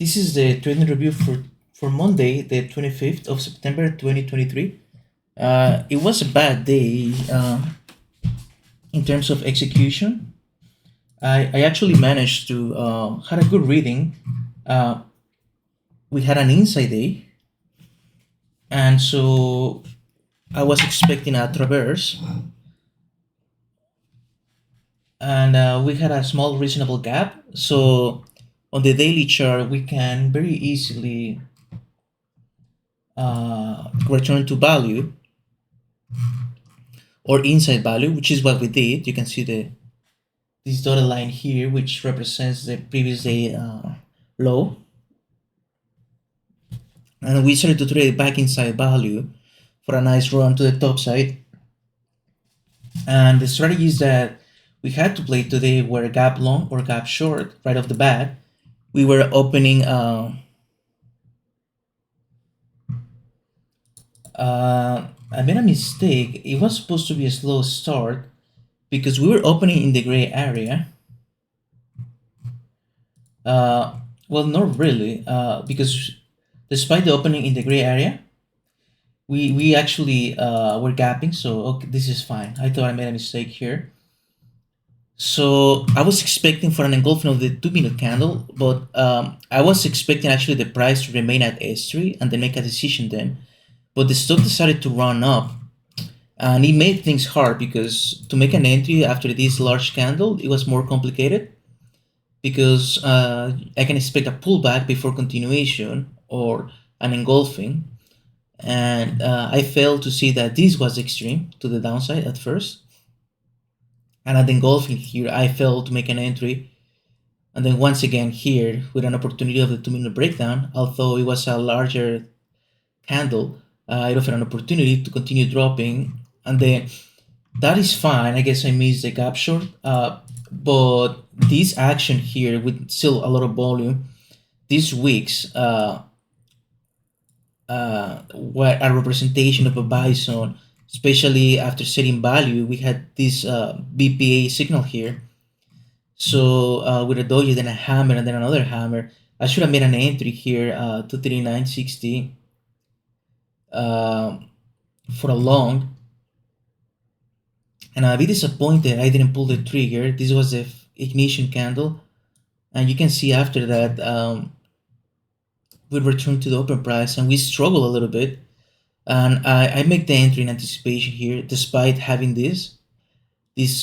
This is the trading review for Monday, the 25th of September 2023. It was a bad day in terms of execution. I actually managed to had a good reading. Uh, we had an inside day, and so I was expecting a traverse, and we had a small reasonable gap. So on the daily chart, we can very easily return to value or inside value, which is what we did. You can see this dotted line here, which represents the previous day low, and we started to trade back inside value for a nice run to the top side. And the strategies that we had to play today were gap long or gap short right off the bat. We were opening I made a mistake. It was supposed to be a slow start because we were opening in the gray area. Well, not really, because despite the opening in the gray area, we actually were gapping. So okay, this is fine. I thought I made a mistake here. So I was expecting for an engulfing of the 2 minute candle, but I was expecting actually the price to remain at S3 and then make a decision then. But the stock decided to run up, and it made things hard because to make an entry after this large candle, it was more complicated because I can expect a pullback before continuation or an engulfing. And I failed to see that this was extreme to the downside at first. And at the engulfing here, I failed to make an entry. And then once again here, with an opportunity of the 2 minute breakdown, although it was a larger candle, it offered an opportunity to continue dropping. And then that is fine. I guess I missed the gap short. But this action here with still a lot of volume, these weeks were a representation of a buy zone, especially after setting value. We had this BPA signal here. So with a doji, then a hammer, and then another hammer. I should have made an entry here to 39.60 for a long. And I'll be disappointed I didn't pull the trigger. This was the ignition candle. And you can see after that we returned to the open price and we struggle a little bit. And I make the entry in anticipation here, despite having this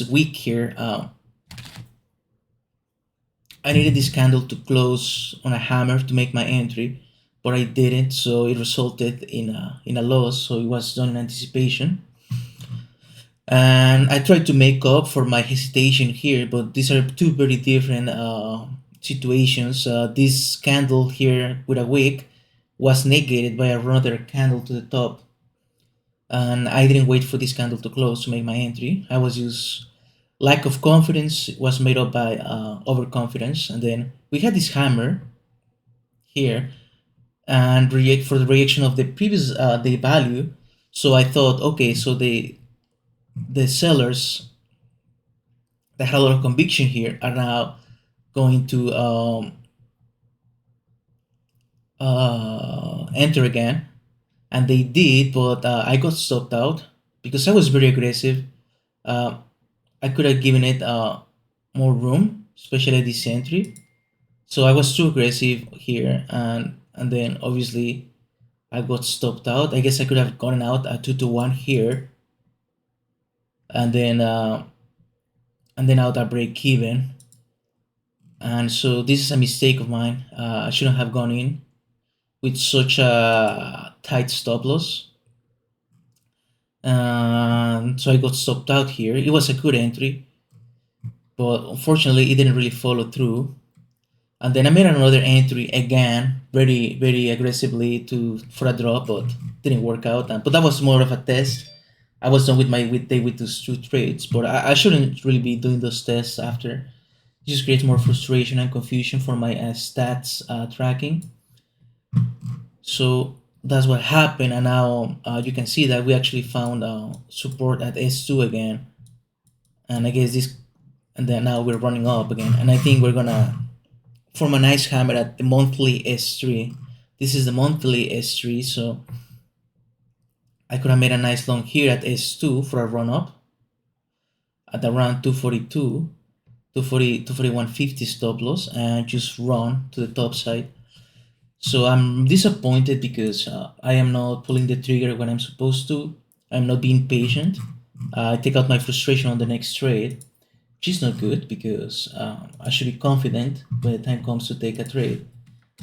week here. I needed this candle to close on a hammer to make my entry, but I didn't, so it resulted in a loss. So it was done in anticipation. And I tried to make up for my hesitation here, but these are two very different situations. This candle here with a wick was negated by another candle to the top, and I didn't wait for this candle to close to make my entry. I was just lack of confidence was made up by overconfidence, and then we had this hammer here and react for the reaction of the previous day value. So I thought, okay, so the sellers that had a lot of conviction here are now going to enter again, and they did, but I got stopped out because I was very aggressive. I could have given it more room, especially this entry. So I was too aggressive here, and then obviously I got stopped out. I guess I could have gotten out at 2 to 1 here, and then out at break even. And so this is a mistake of mine. I shouldn't have gone in with such a tight stop loss. So I got stopped out here. It was a good entry, but unfortunately it didn't really follow through. And then I made another entry again, very aggressively for a drop, but didn't work out. But that was more of a test. I was done with my day with those two trades, but I shouldn't really be doing those tests after. It just creates more frustration and confusion for my stats tracking. So that's what happened, and now you can see that we actually found support at S2 again, and I guess this, and then now we're running up again, and I think we're gonna form a nice hammer at the monthly S3. This is the monthly S3, so I could have made a nice long here at S2 for a run up at around 242, 240, 241.50 stop loss and just run to the top side. So I'm disappointed because I am not pulling the trigger when I'm supposed to. I'm not being patient. I take out my frustration on the next trade, which is not good because I should be confident when the time comes to take a trade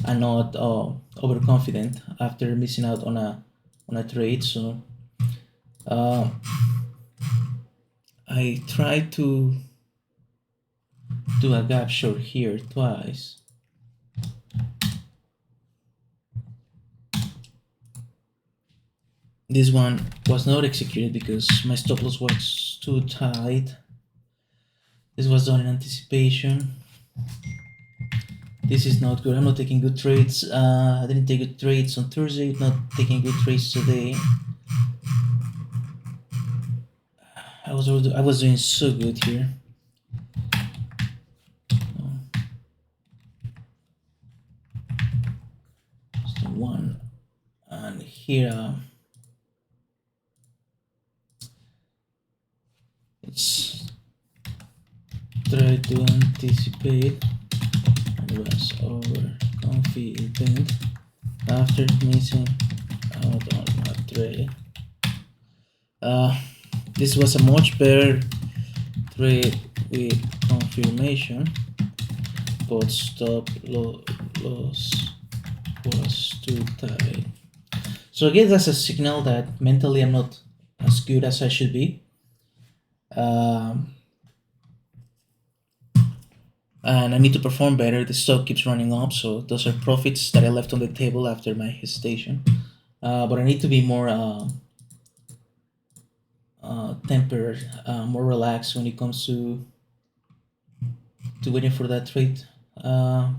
and not overconfident after missing out on a trade. So uh, I tried to do a gap short here twice. This one was not executed because my stop loss was too tight. This was done in anticipation. This is not good. I'm not taking good trades. I didn't take good trades on Thursday. Not taking good trades today. I was doing so good here. Just one, and here it's try to anticipate. I was overconfident after missing out on a trade. This was a much better trade with confirmation, but stop loss was too tight. So I guess that's a signal that mentally I'm not as good as I should be. And I need to perform better. The stock keeps running up, so those are profits that I left on the table after my hesitation. But I need to be more tempered, more relaxed when it comes to waiting for that trade,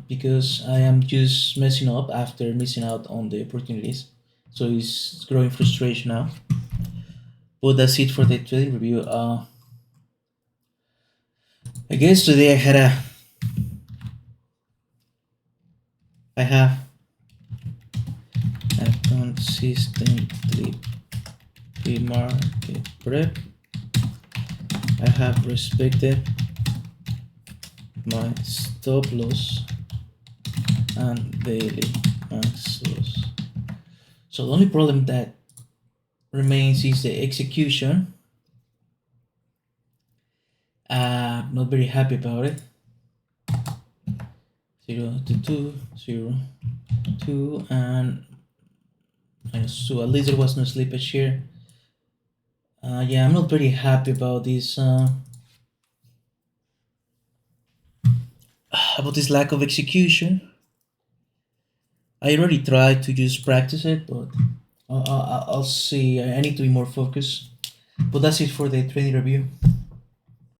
because I am just messing up after missing out on the opportunities. So it's growing frustration now. But that's it for the trading review. I guess today I have a consistently pre-market prep. I have respected my stop loss and daily max loss. So the only problem that remains is the execution. Not very happy about it. 0 to 2, 0, 2, and -2. At least there was no slippage here. Yeah, I'm not very happy about this. About this lack of execution. I already tried to just practice it, but I'll see. I need to be more focused. But that's it for the trading review.